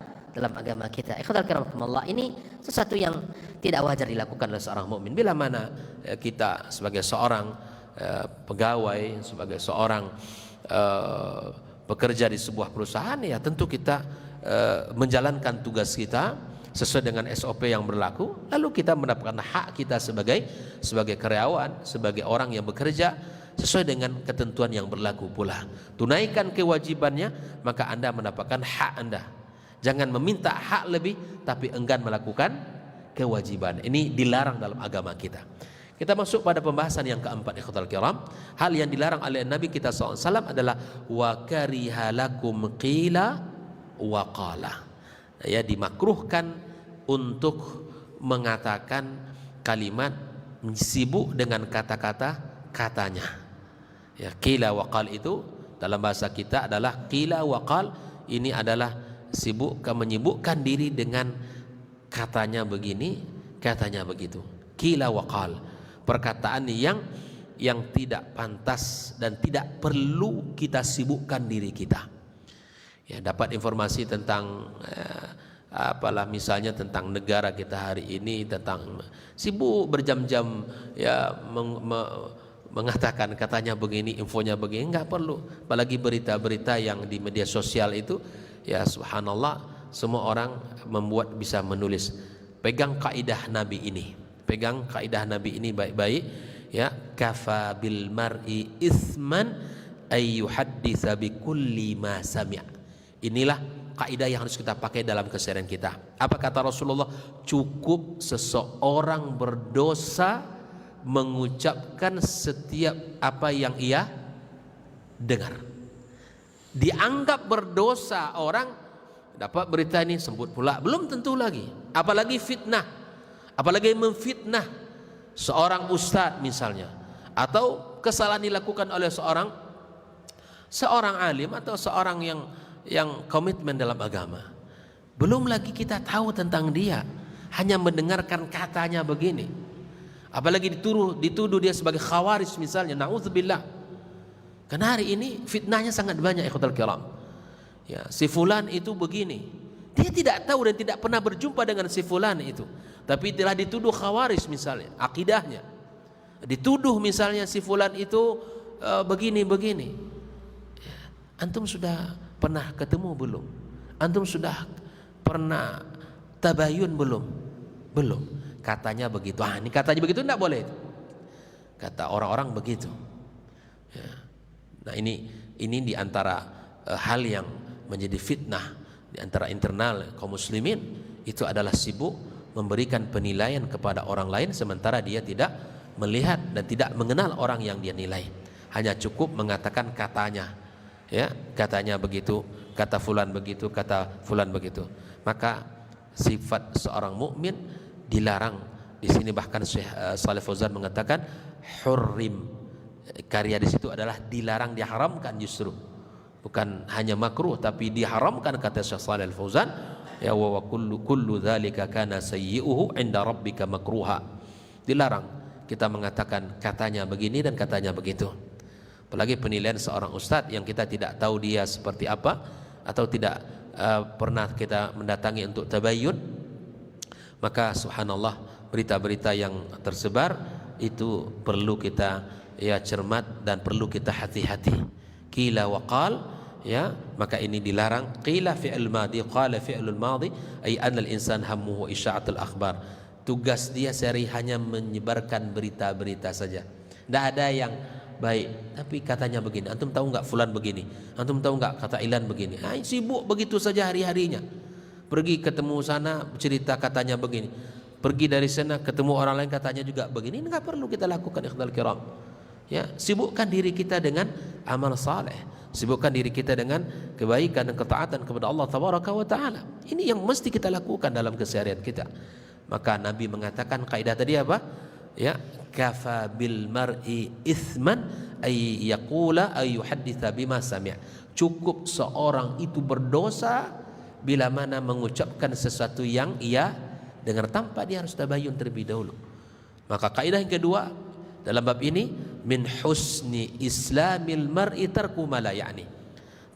agama kita. Ikhwatal kiram, ini sesuatu yang tidak wajar dilakukan oleh seorang mukmin. Bila mana kita sebagai seorang pegawai, sebagai seorang bekerja di sebuah perusahaan, ya tentu kita menjalankan tugas kita sesuai dengan SOP yang berlaku, lalu kita mendapatkan hak kita sebagai karyawan, sebagai orang yang bekerja sesuai dengan ketentuan yang berlaku pula. Tunaikan kewajibannya, maka Anda mendapatkan hak Anda. Jangan meminta hak lebih tapi enggan melakukan kewajiban. Ini dilarang dalam agama kita. Kita masuk pada pembahasan yang keempat, ikhwatal kiram. Hal yang dilarang oleh Nabi kita SAW adalah wa kariha lakum qila wa qala. Ya, dimakruhkan untuk mengatakan kalimat sibuk dengan kata-katanya. Ya, qila wa qal itu dalam bahasa kita adalah qila wa qal. Ini adalah menyibukkan diri dengan katanya begini, katanya begitu. Qila wa qal, perkataan yang tidak pantas dan tidak perlu kita sibukkan diri kita. Ya, dapat informasi tentang apalah misalnya tentang negara kita hari ini, tentang sibuk berjam-jam ya mengatakan katanya begini, infonya begini, enggak perlu. Apalagi berita-berita yang di media sosial itu, ya subhanallah, semua orang bisa menulis. Pegang kaidah Nabi ini. Pegang kaidah Nabi ini baik-baik, ya. Kafa bil mar'i isman ay yuhadditsa bi kulli ma sami'. Inilah kaidah yang harus kita pakai dalam keseharian kita. Apa kata Rasulullah? Cukup seseorang berdosa mengucapkan setiap apa yang ia dengar. Dianggap berdosa orang, dapat berita ini sebut pula, belum tentu lagi. Apalagi fitnah. Apalagi memfitnah seorang ustadz misalnya, atau kesalahan dilakukan oleh seorang alim atau seorang yang komitmen dalam agama. Belum lagi kita tahu tentang dia, hanya mendengarkan katanya begini. Apalagi dituduh dia sebagai khawarij misalnya, na'udzubillah. Karena hari ini fitnahnya sangat banyak, ikhwatal kiram. Ya, si fulan itu begini. Dia tidak tahu dan tidak pernah berjumpa dengan si fulan itu, tapi telah dituduh khawarij misalnya, akidahnya. Dituduh misalnya si fulan itu begini-begini. Ya, antum sudah pernah ketemu belum? Antum sudah pernah tabayun belum? Belum. Katanya begitu. Ini katanya begitu, tidak boleh. Kata orang-orang begitu. Ya. Nah ini diantara hal yang menjadi fitnah di antara internal kaum muslimin, itu adalah sibuk memberikan penilaian kepada orang lain sementara dia tidak melihat dan tidak mengenal orang yang dia nilai. Hanya cukup mengatakan katanya. Ya, katanya begitu, kata fulan begitu, kata fulan begitu. Maka sifat seorang mukmin dilarang. Di sini bahkan Syekh Shalih Fauzan mengatakan hurrim. Karya di situ adalah dilarang, diharamkan justru. Bukan hanya makruh tapi diharamkan, kata Syekh Shalih Fauzan. Ya wa kullu dzalika kana sayyi'uhu 'inda rabbika makruha. Dilarang kita mengatakan katanya begini dan katanya begitu. Apalagi penilaian seorang ustadz yang kita tidak tahu dia seperti apa, atau tidak pernah kita mendatangi untuk tabayyun. Maka subhanallah, berita-berita yang tersebar itu perlu kita cermat dan perlu kita hati-hati. Qila wa qal, ya, maka ini dilarang. Qila fi'il madi, qala fi'il madi, ay anna al-insan hammuhu isya'atul akhbar. Tugas dia sehari hanya menyebarkan berita-berita saja. Tidak ada yang baik, tapi katanya begini. Antum tahu nggak fulan begini? Antum tahu nggak kata ilan begini? Sibuk begitu saja hari-harinya. Pergi ketemu sana cerita katanya begini. Pergi dari sana ketemu orang lain katanya juga begini. Ini nggak perlu kita lakukan, ikhwal kiram. Ya, sibukkan diri kita dengan amal saleh. Sibukkan diri kita dengan kebaikan dan ketaatan kepada Allah Tabaraka wa Ta'ala. Ini yang mesti kita lakukan dalam keseharian kita. Maka Nabi mengatakan kaidah tadi apa? Ya, kafa bil mar'i ithman ay yaqula ay yuhadditha bima sami'. Cukup seorang itu berdosa bila mana mengucapkan sesuatu yang ia dengar tanpa dia harus tabayyun terlebih dahulu. Maka kaidah yang kedua dalam bab ini, min husni islamil mar'i tarku ma la ya'ni.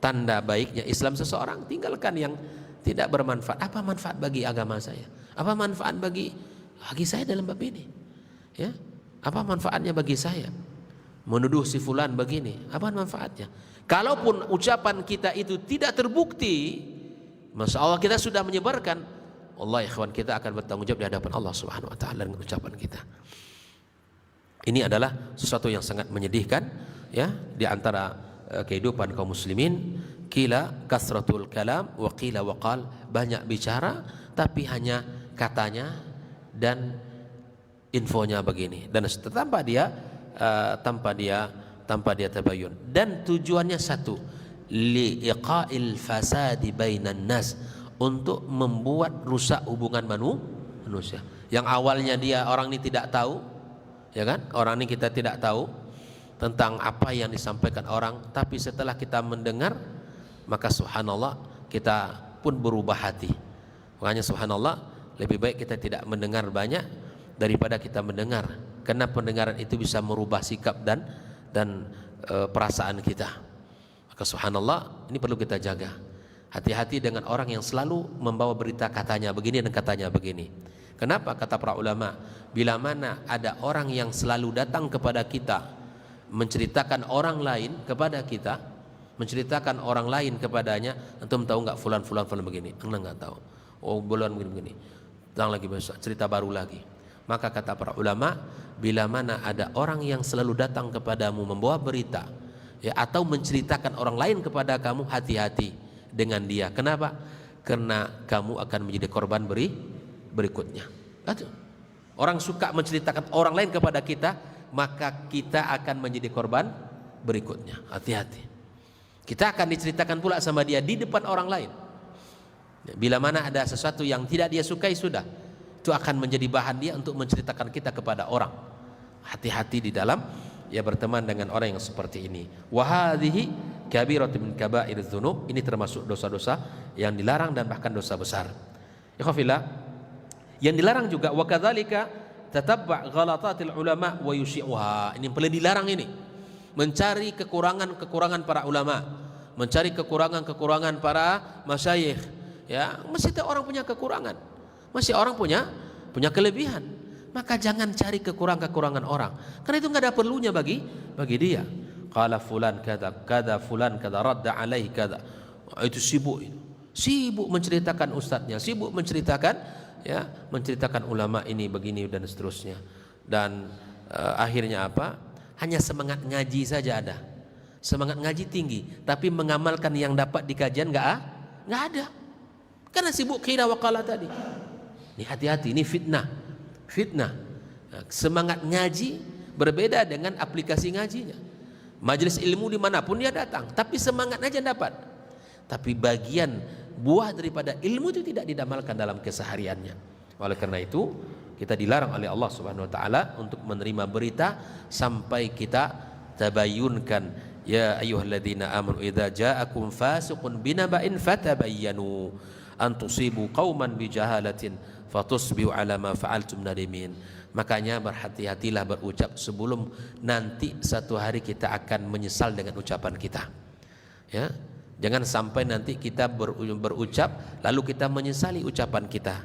Tanda baiknya Islam seseorang, tinggalkan yang tidak bermanfaat. Apa manfaat bagi agama saya? Apa manfaat bagi saya dalam bab ini? Ya, apa manfaatnya bagi saya? Menuduh si fulan begini, apa manfaatnya? Kalaupun ucapan kita itu tidak terbukti, masya Allah kita sudah menyebarkan, Allah ikhwan, kita akan bertanggung jawab di hadapan Allah Subhanahu wa Ta'ala dengan ucapan kita. Ini adalah sesuatu yang sangat menyedihkan, ya, di antara kehidupan kaum muslimin. Qila kasratul kalam wa qila wa qal, banyak bicara tapi hanya katanya dan infonya begini, dan tanpa dia tabayyun. Dan tujuannya satu, liiqa'il fasadi bainan nas, untuk membuat rusak hubungan manusia. Yang awalnya orang ini tidak tahu, ya kan? Orang ini kita tidak tahu tentang apa yang disampaikan orang, tapi setelah kita mendengar, maka subhanallah kita pun berubah hati. Makanya subhanallah, lebih baik kita tidak mendengar banyak daripada kita mendengar, karena pendengaran itu bisa merubah sikap dan perasaan kita. Maka subhanallah, ini perlu kita jaga. Hati-hati dengan orang yang selalu membawa berita katanya begini dan katanya begini. Kenapa? Kata para ulama, bila mana ada orang yang selalu datang kepada kita menceritakan orang lain kepada kita, menceritakan orang lain kepadanya, antum tahu nggak fulan begini? Anda nggak tahu. Oh, bulan begini. Datang lagi besok, cerita baru lagi. Maka kata para ulama, bila mana ada orang yang selalu datang kepadamu membawa berita, ya, atau menceritakan orang lain kepada kamu, hati-hati dengan dia. Kenapa? Karena kamu akan menjadi korban berikutnya. Orang suka menceritakan orang lain kepada kita, maka kita akan menjadi korban berikutnya. Hati-hati. Kita akan diceritakan pula sama dia di depan orang lain. Bila mana ada sesuatu yang tidak dia sukai, sudah, itu akan menjadi bahan dia untuk menceritakan kita kepada orang. Hati-hati di dalam ya berteman dengan orang yang seperti ini. Wa hadhihi kabiratun min kaba'iriz dzunub, ini termasuk dosa-dosa yang dilarang dan bahkan dosa besar. Ikhwafillah, yang dilarang juga wa kadzalika tatabba' ghalatatil ulama wa yusyi'uha. Ini yang paling dilarang ini. Mencari kekurangan-kekurangan para ulama, mencari kekurangan-kekurangan para masyayikh. Ya, mesti orang punya kekurangan. Masih orang punya kelebihan. Maka jangan cari kekurangan-kekurangan orang, karena itu enggak ada perlunya bagi dia. Qala fulan kada fulan kada radda alaihi kada. Itu sibuk menceritakan ustadznya, sibuk menceritakan ulama ini begini dan seterusnya. Dan akhirnya apa? Hanya semangat ngaji saja ada. Semangat ngaji tinggi, tapi mengamalkan yang dapat di kajian enggak ada. Karena sibuk qila wa qala tadi. Ini hati-hati, ini fitnah. Semangat ngaji berbeda dengan aplikasi ngajinya. Majelis ilmu dimanapun dia datang, tapi semangat aja dapat. Tapi bagian buah daripada ilmu itu tidak didamalkan dalam kesehariannya. Oleh karena itu kita dilarang oleh Allah Subhanahu Wa Taala untuk menerima berita sampai kita tabayyunkan. Ya ayyuhalladzina amanu idza ja'akum fasiqun binaba'in fatabayyanu an tusibu qauman bijahalatin fatusbihu ala ma fa'altum nadimin. Makanya berhati-hatilah berucap sebelum nanti satu hari kita akan menyesal dengan ucapan kita. Ya, jangan sampai nanti kita berucap lalu kita menyesali ucapan kita.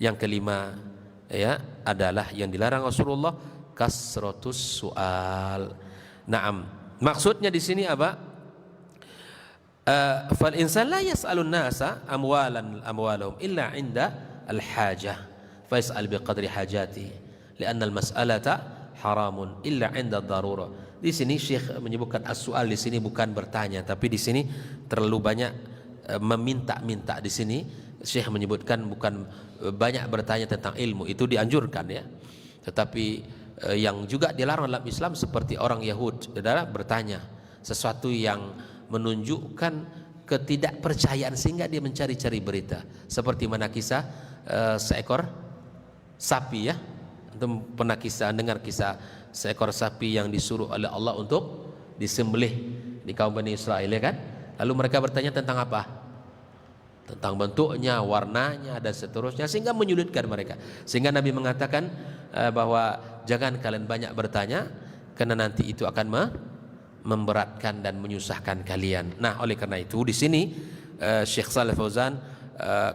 Yang kelima ya adalah yang dilarang Rasulullah, kasratus su'al. Naam, maksudnya di sini apa? Fal insan la yas'alun nasa amwalahum illa 'inda al-hajah fa yas'al biqadri hajatihi li'anna al-mas'alata haramun illa 'inda ad-darurah. Di sini Syekh menyebutkan as-su'al di sini bukan bertanya, tapi di sini terlalu banyak meminta-minta. Di sini Syekh menyebutkan bukan banyak bertanya tentang ilmu, itu dianjurkan ya. Tetapi yang juga dilarang dalam Islam seperti orang Yahud adalah bertanya sesuatu yang menunjukkan ketidakpercayaan sehingga dia mencari-cari berita. Seperti mana kisah seekor sapi ya. Antum pernah dengar kisah seekor sapi yang disuruh oleh Allah untuk disembelih di kaum Bani Israel ya kan? Lalu mereka bertanya tentang apa? Tentang bentuknya, warnanya dan seterusnya, sehingga menyulitkan mereka. Sehingga Nabi mengatakan bahwa jangan kalian banyak bertanya karena nanti itu akan memberatkan dan menyusahkan kalian. Nah, oleh karena itu di sini Syekh Shalih Fauzan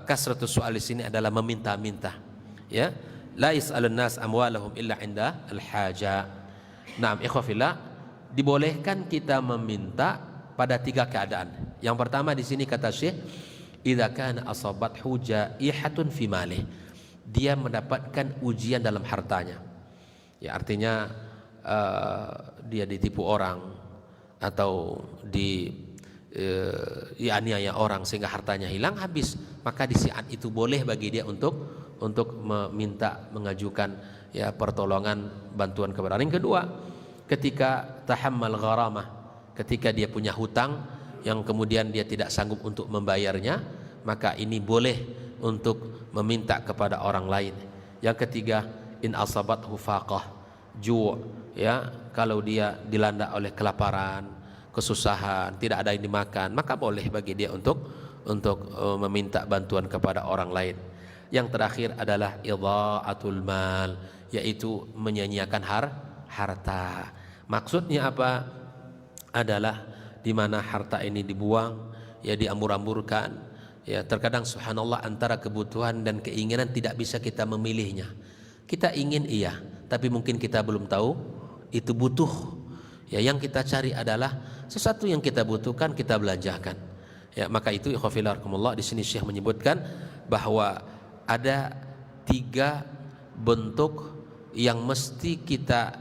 kasratus soal di sini adalah meminta-minta. Ya, la yas'alun nas amwalahum illa 'inda al-haja. Naam, ikhwafillah, dibolehkan kita meminta pada 3 keadaan. Yang pertama di sini kata Syekh, idza kana asabathu jaihatun fi malih. Dia mendapatkan ujian dalam hartanya. Ya, artinya dia ditipu orang atau dianiaya orang sehingga hartanya hilang habis, maka di saat itu boleh bagi dia untuk meminta, mengajukan ya pertolongan, bantuan kepada orang. Yang kedua, ketika tahammal gharamah, ketika dia punya hutang yang kemudian dia tidak sanggup untuk membayarnya, maka ini boleh untuk meminta kepada orang lain. Yang ketiga, in asabathu faqah ju', ya, kalau dia dilanda oleh kelaparan, kesusahan, tidak ada yang dimakan, maka boleh bagi dia untuk meminta bantuan kepada orang lain. Yang terakhir adalah idha'atul mal, yaitu menyia-nyiakan harta. Maksudnya apa? Adalah di mana harta ini dibuang, ya diambur-amburkan. Ya, terkadang subhanallah antara kebutuhan dan keinginan tidak bisa kita memilihnya. Kita ingin iya, tapi mungkin kita belum tahu itu butuh. Ya, yang kita cari adalah sesuatu yang kita butuhkan kita belanjakan. Ya, maka itu ikhwafillah di sini Syekh menyebutkan bahwa ada 3 bentuk yang mesti kita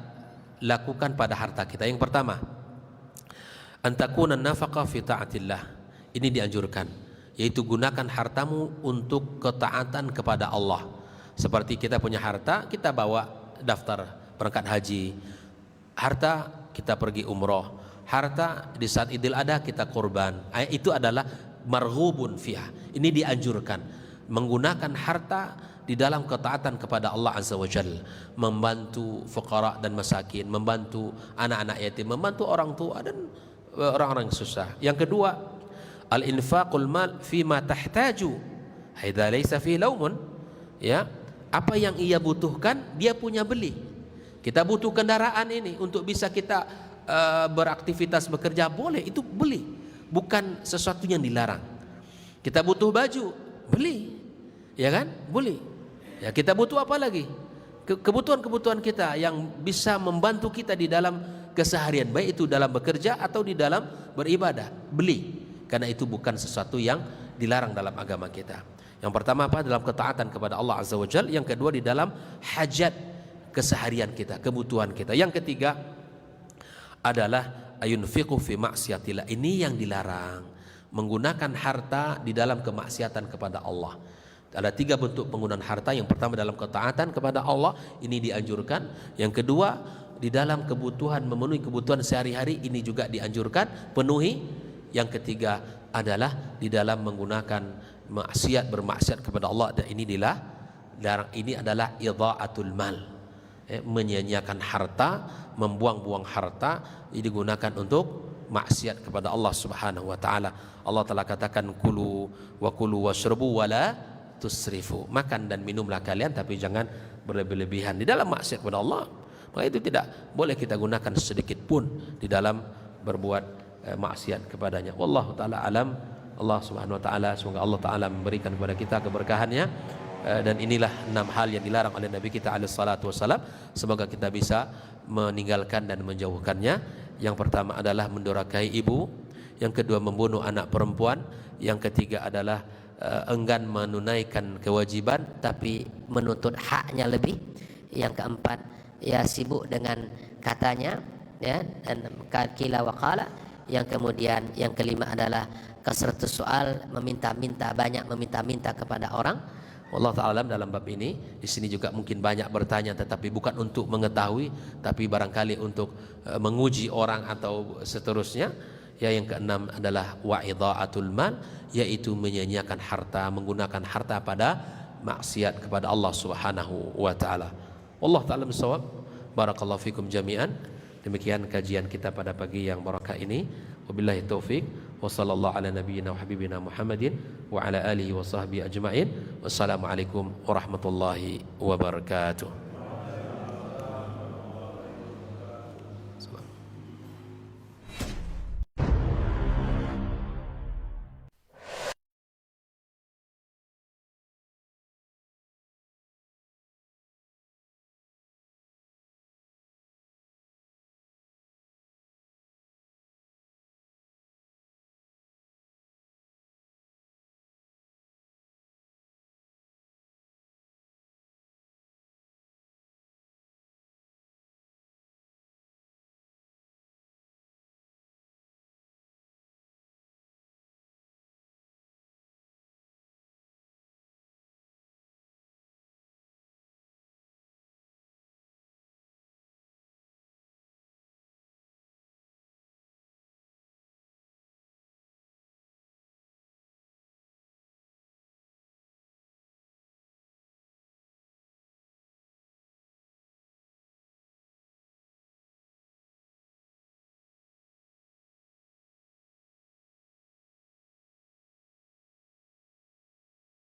lakukan pada harta kita. Yang pertama, antakuna nafaqah fi ta'atillah. Ini dianjurkan, yaitu gunakan hartamu untuk ketaatan kepada Allah. Seperti kita punya harta, kita bawa daftar berangkat haji, harta kita pergi umroh, harta di saat Idul Adha kita kurban. Itu adalah marghubun fiha. Ini dianjurkan, menggunakan harta di di dalam ketaatan kepada Allah Azza wa Jalla, membantu fuqara dan masakin, membantu anak-anak yatim, membantu orang tua dan orang-orang susah. Yang kedua, al-infaqul mal fima tahtaju haidza laysa fi laumun, ya, apa yang ia butuhkan dia punya beli. Kita butuh kendaraan ini untuk bisa kita beraktivitas bekerja, boleh, itu beli, bukan sesuatu yang dilarang. Kita butuh baju, beli, ya kan, beli. Ya, kita butuh apa lagi? Kebutuhan-kebutuhan kita yang bisa membantu kita di dalam keseharian, baik itu dalam bekerja atau di dalam beribadah, beli. Karena itu bukan sesuatu yang dilarang dalam agama kita. Yang pertama apa? Dalam ketaatan kepada Allah Azza wa Jalla. Yang kedua di dalam hajat keseharian kita, kebutuhan kita. Yang ketiga adalah ayunfiqu fi maksiatillah. Ini yang dilarang, menggunakan harta di dalam kemaksiatan kepada Allah. Ada 3 bentuk penggunaan harta. Yang pertama dalam ketaatan kepada Allah, ini dianjurkan. Yang kedua di dalam kebutuhan, memenuhi kebutuhan sehari-hari, ini juga dianjurkan, penuhi. Yang ketiga adalah di dalam menggunakan maksiat, bermaksiat kepada Allah, dan ini dilarang. Ini adalah idha'atul mal, menyia-nyiakan harta, membuang-buang harta, digunakan untuk maksiat kepada Allah Subhanahu wa taala. Allah telah katakan kulu washrabu wala tusrifu, makan dan minumlah kalian tapi jangan berlebih-lebihan di dalam maksiat kepada Allah. Maka itu tidak boleh kita gunakan sedikit pun di dalam berbuat maksiat kepadanya. Wallahu taala alam. Allah Subhanahu wa taala, semoga Allah taala memberikan kepada kita keberkahannya, dan inilah 6 hal yang dilarang oleh Nabi kita alaihi salatu wasallam. Semoga kita bisa meninggalkan dan menjauhkannya. Yang pertama adalah mendurhakai ibu, yang kedua membunuh anak perempuan, yang ketiga adalah enggan menunaikan kewajiban tapi menuntut haknya lebih, yang keempat ya sibuk dengan katanya, ya, dan kila waqala. Yang kemudian yang kelima adalah kasratus soal, meminta-minta, banyak meminta-minta kepada orang. Allah Ta'ala dalam bab ini, di sini juga mungkin banyak bertanya tetapi bukan untuk mengetahui, tapi barangkali untuk menguji orang atau seterusnya. Ya, yang keenam adalah wa'idha'atul mal, yaitu menyia-nyiakan harta, menggunakan harta pada maksiat kepada Allah Subhanahu wa taala. Wallahu ta'ala bissawab. Barakallahu fikum jami'an. Demikian kajian kita pada pagi yang barakah ini. Wabillahi taufik. Wa sallallahu ala nabiyyina wa habibina Muhammadin wa ala alihi wa sahbihi ajma'in. Wassalamualaikum warahmatullahi wabarakatuh.